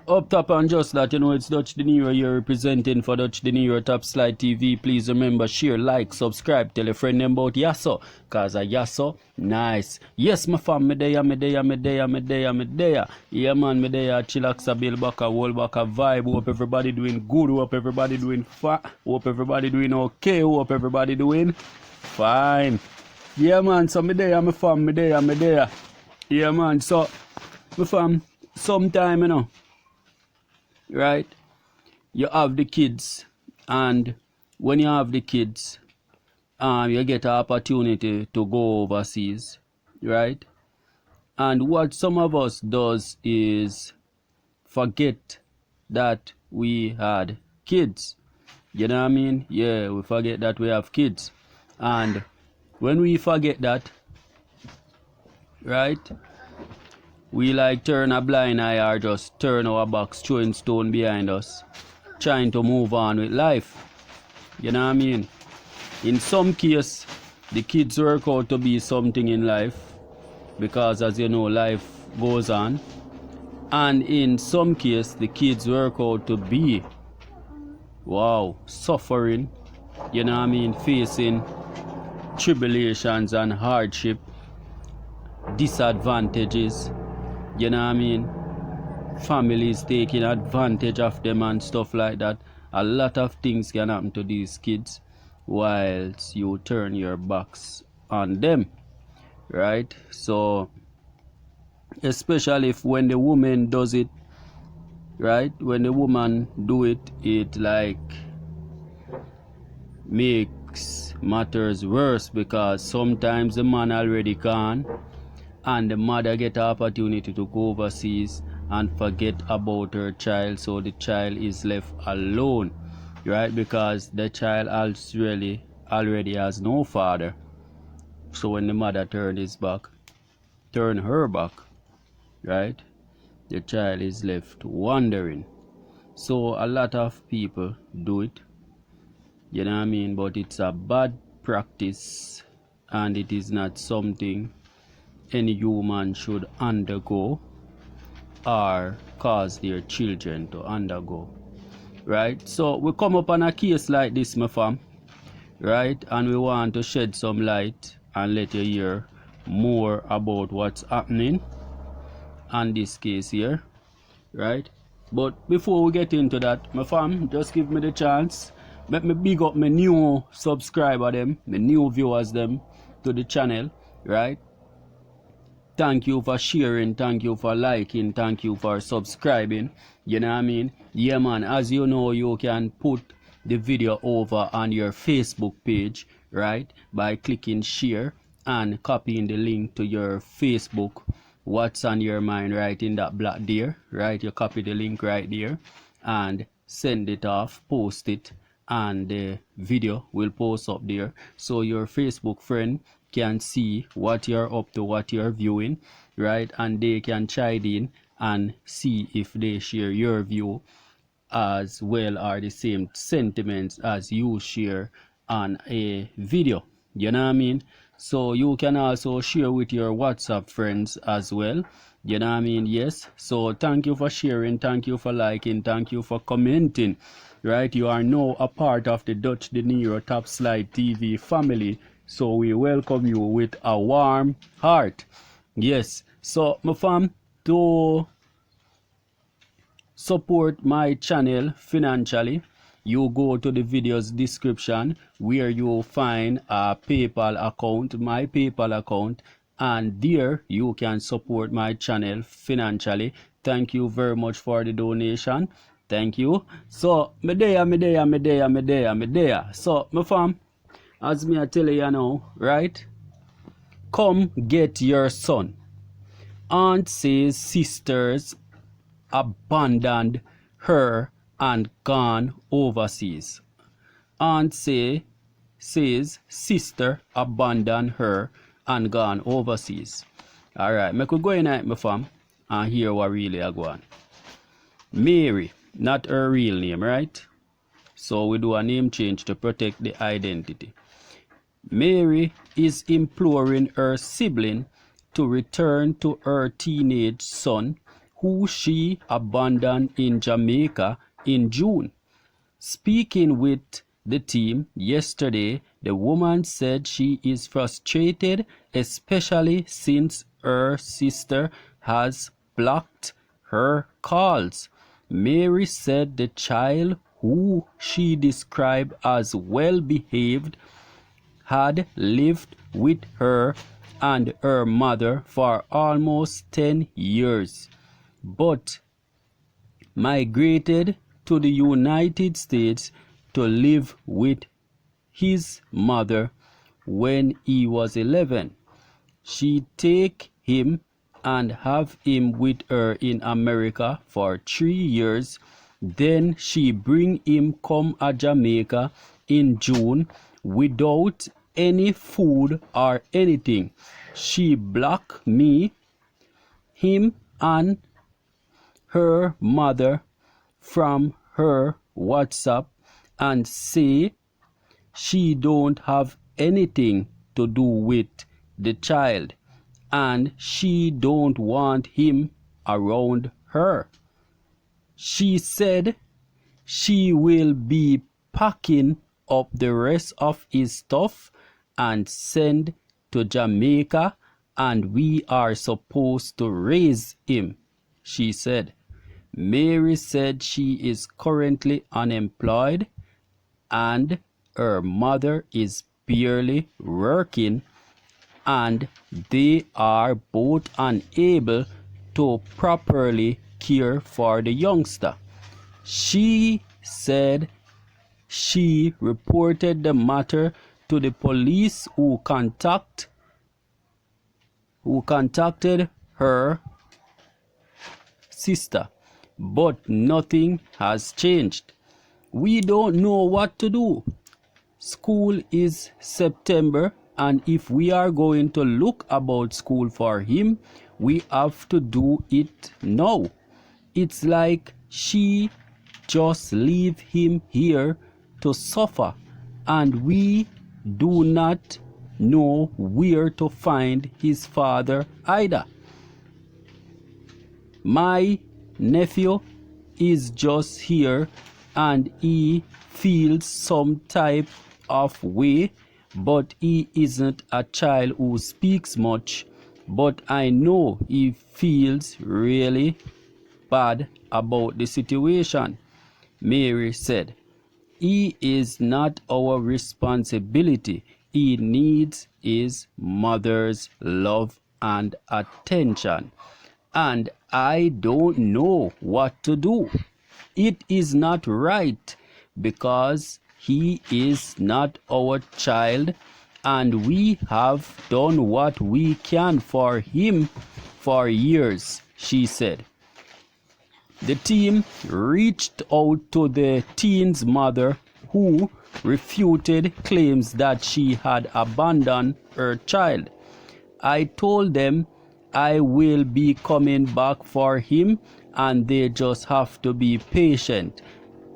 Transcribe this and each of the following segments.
Up top and just that, you know, it's DUTCHdinero here representing for DUTCHdinero Top Slide TV. Please remember, share, like, subscribe, tell a friend them about Yasso, cause a Yasso nice. Yes, my fam, me there. Yeah man, me there, chillax, build back a whole back a vibe. Hope everybody doing good, hope everybody doing hope everybody doing okay, hope everybody doing fine. Yeah man, so me there, my fam, me there. Yeah man, so, my fam, sometime, you know, right, you have the kids, and when you have the kids, you get an opportunity to go overseas, right? And what some of us does is forget that we had kids. You know what I mean? Yeah, we forget that we have kids. And when we forget that, right, we like turn a blind eye or just turn our backs, throwing stone behind us, trying to move on with life. You know what I mean? In some case, the kids work out to be something in life, because as you know, life goes on. And in some case, the kids work out to be, wow, suffering, you know what I mean, facing tribulations and hardship, disadvantages, you know what I mean, families taking advantage of them and stuff like that. A lot of things can happen to these kids whilst you turn your backs on them, right? So especially if when the woman does it, right, when the woman do it, it like makes matters worse, because sometimes the man already gone and the mother get an opportunity to go overseas and forget about her child, so the child is left alone, right, because the child already has no father. So when the mother turn her back, right, the child is left wandering. So a lot of people do it, you know what I mean, but it's a bad practice, and it is not something any human should undergo or cause their children to undergo, right? So we come up on a case like this, my fam, right, and we want to shed some light and let you hear more about what's happening on this case here, right? But before we get into that, my fam, just give me the chance, let me big up my new subscriber them, my new viewers them to the channel, right? Thank you for sharing, thank you for liking, thank you for subscribing, you know what I mean? Yeah man, as you know, you can put the video over on your Facebook page, right, by clicking share and copying the link to your Facebook. What's on your mind, right, in that block there, right? You copy the link right there and send it off, post it, and the video will post up there, so your Facebook friend can see what you're up to, what you're viewing, right, and they can chime in and see if they share your view as well, or the same sentiments as you share on a video, you know what I mean? So you can also share with your WhatsApp friends as well, you know what I mean? Yes, so thank you for sharing, thank you for liking, thank you for commenting, right? You are now a part of the DUTCHdinero Top Slide TV family, so we welcome you with a warm heart. Yes, so my fam, to support my channel financially, you go to the video's description where you find a PayPal account, my PayPal account, and there you can support my channel financially. Thank you very much for the donation. Thank you. So me there. So my fam, as me I tell you now, right? Come get your son. Aunt says sisters abandoned her and gone overseas. Aunt says sister abandoned her and gone overseas. Alright, me could go in at my fam and hear what really are going. Mary, not her real name, right? So we do a name change to protect the identity. Mary is imploring her sibling to return to her teenage son, who she abandoned in Jamaica in June. Speaking with the team yesterday, the woman said she is frustrated, especially since her sister has blocked her calls. Mary said the child, who she described as well behaved, had lived with her and her mother for almost 10 years, but migrated to the United States to live with his mother when he was 11. She take him and have him with her in America for 3 years. Then she bring him come to Jamaica in June without any food or anything. She block me, him and her mother from her WhatsApp and say she don't have anything to do with the child and she don't want him around her. She said she will be packing up the rest of his stuff and send to Jamaica, and we are supposed to raise him, she said. Mary said she is currently unemployed and her mother is barely working and they are both unable to properly care for the youngster. She said she reported the matter to the police who contacted her sister, but nothing has changed. We don't know what to do. School is September, and if we are going to look about school for him, we have to do it now. It's like she just leave him here to suffer, and we do not know where to find his father either. My nephew is just here and he feels some type of way, but he isn't a child who speaks much, but I know he feels really bad about the situation, Mary said. He is not our responsibility. He needs his mother's love and attention. And I don't know what to do. It is not right because he is not our child and we have done what we can for him for years, she said. The team reached out to the teen's mother, who refuted claims that she had abandoned her child. I told them I will be coming back for him and they just have to be patient.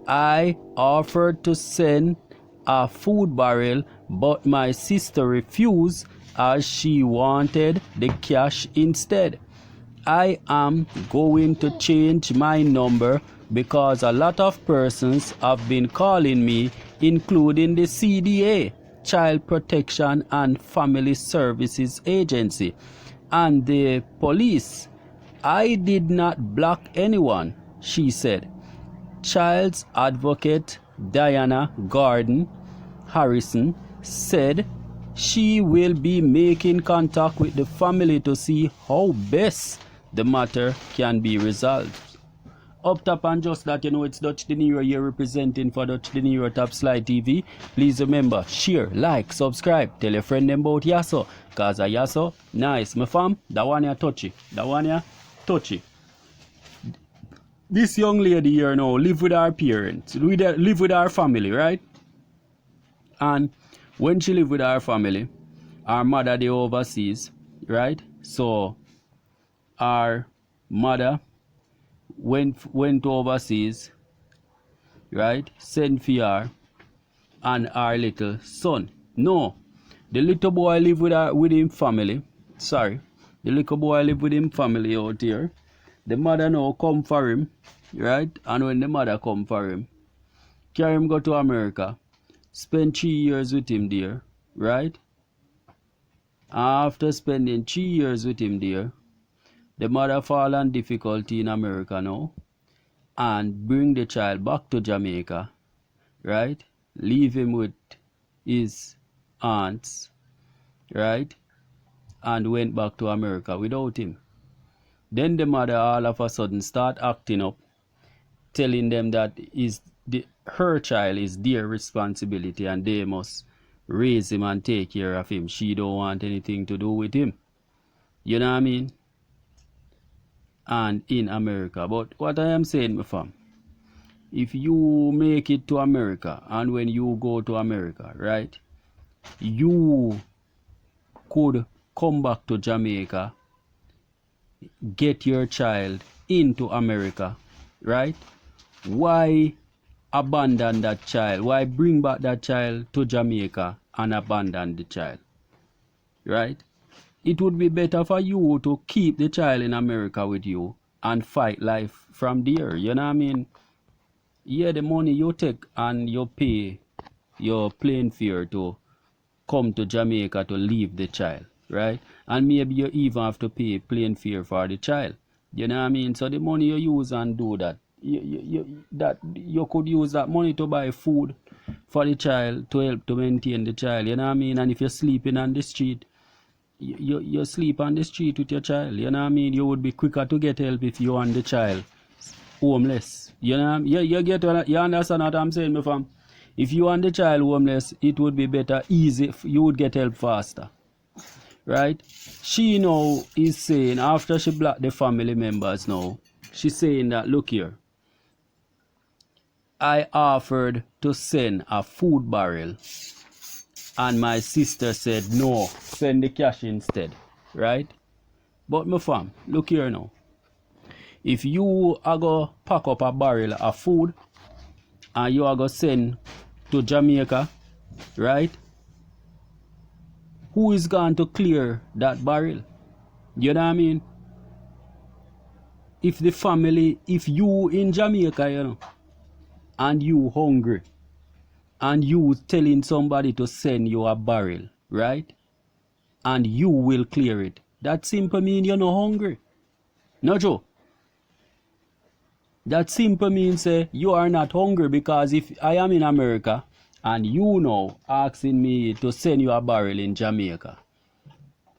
I offered to send a food barrel, but my sister refused as she wanted the cash instead. I am going to change my number because a lot of persons have been calling me, including the CDA, Child Protection and Family Services Agency, and the police. I did not block anyone, she said. Child's advocate Diana Gordon Harrison said she will be making contact with the family to see how best the matter can be resolved. Up top and just that, you know, it's DUTCHdinero here representing for DUTCHdinero Top Slide TV. Please remember, share, like, subscribe, tell your friend them about Yaso, cause a Yaso nice. My fam, that one here touchy. That one here touchy. This young lady here now live with her parents, live with her family, right? And when she live with her family, her mother they overseas, right? So our mother went overseas, right? Sent for her and our little son. No, the little boy live with him family. Sorry, the little boy live with him family out here, The mother now come for him, right? And when the mother come for him, carry him go to America, spend 3 years with him there, right? After spending 3 years with him there, the mother fall on difficulty in America now and bring the child back to Jamaica, right? Leave him with his aunts, right? And went back to America without him. Then the mother all of a sudden start acting up, telling them that her child is their responsibility and they must raise him and take care of him. She don't want anything to do with him. You know what I mean? And in America. But what I am saying, my fam, if you make it to America and when you go to America, right, you could come back to Jamaica, get your child into America, right? Why abandon that child? Why bring back that child to Jamaica and abandon the child, right? It would be better for you to keep the child in America with you and fight life from there. You know what I mean? Yeah, the money you take and you pay your plane fare to come to Jamaica to leave the child, right? And maybe you even have to pay plane fare for the child. You know what I mean? So the money you use and do that, you could use that money to buy food for the child to help to maintain the child. You know what I mean? And if you're sleeping on the street, you sleep on the street with your child. You know what I mean? You would be quicker to get help if you and the child homeless. You know what I mean? You understand what I'm saying, my fam? If you and the child homeless, it would be better, easy. You would get help faster, right? She now is saying, after she blocked the family members now, she's saying that, look here, I offered to send a food barrel and my sister said no, send the cash instead, right? But my fam, look here now. If you are going to pack up a barrel of food and you are going to send to Jamaica, right? Who is going to clear that barrel? You know what I mean? If the family, if you in Jamaica, you know, and you hungry, and you telling somebody to send you a barrel, right? And you will clear it. That simply mean you're not hungry. No Joe. That simply means you are not hungry, because if I am in America and you know asking me to send you a barrel in Jamaica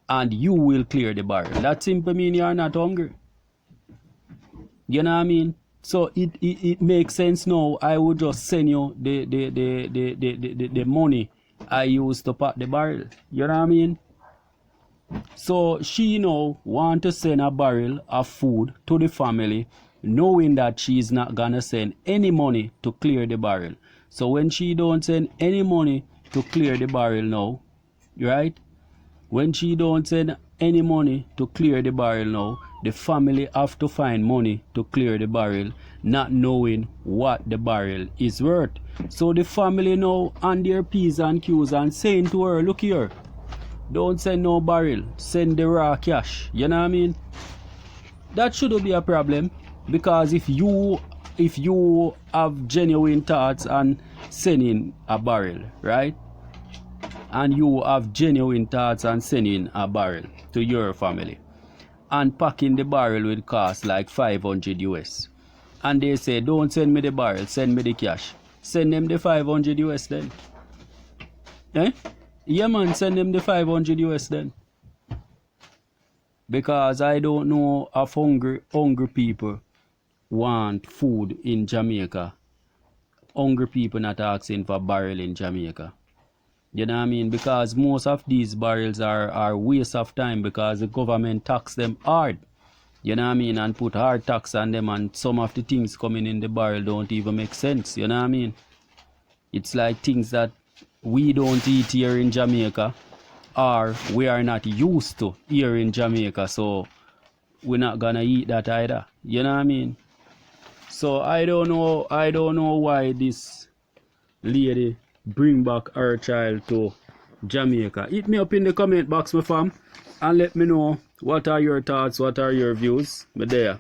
and you will clear the barrel, that simply means you are not hungry. You know what I mean? So it makes sense now. I would just send you the money I used to pack the barrel. You know what I mean? So she now want to send a barrel of food to the family, knowing that she's not gonna send any money to clear the barrel. So when she don't send any money to clear the barrel now, right? When she don't send any money to clear the barrel now, the family have to find money to clear the barrel, not knowing what the barrel is worth. So the family now on their P's and Q's and saying to her, look here, don't send no barrel, send the raw cash. You know what I mean? That shouldn't be a problem, because if you have genuine thoughts on sending a barrel, right? And you have genuine thoughts on sending a barrel to your family, and packing the barrel will cost like 500 US, and they say don't send me the barrel, send me the cash, send them the 500 US then. Yeah man, send them the 500 US then. Because I don't know if hungry people want food in Jamaica. Hungry people not asking for barrel in Jamaica. You know what I mean? Because most of these barrels are waste of time, because the government tax them hard. You know what I mean? And put hard tax on them, and some of the things coming in the barrel don't even make sense. You know what I mean? It's like things that we don't eat here in Jamaica, or we are not used to here in Jamaica, so we're not gonna eat that either. You know what I mean? So I don't know why this lady bring back her child to Jamaica. Hit me up in the comment box, my fam, and let me know what are your thoughts, what are your views. Me there.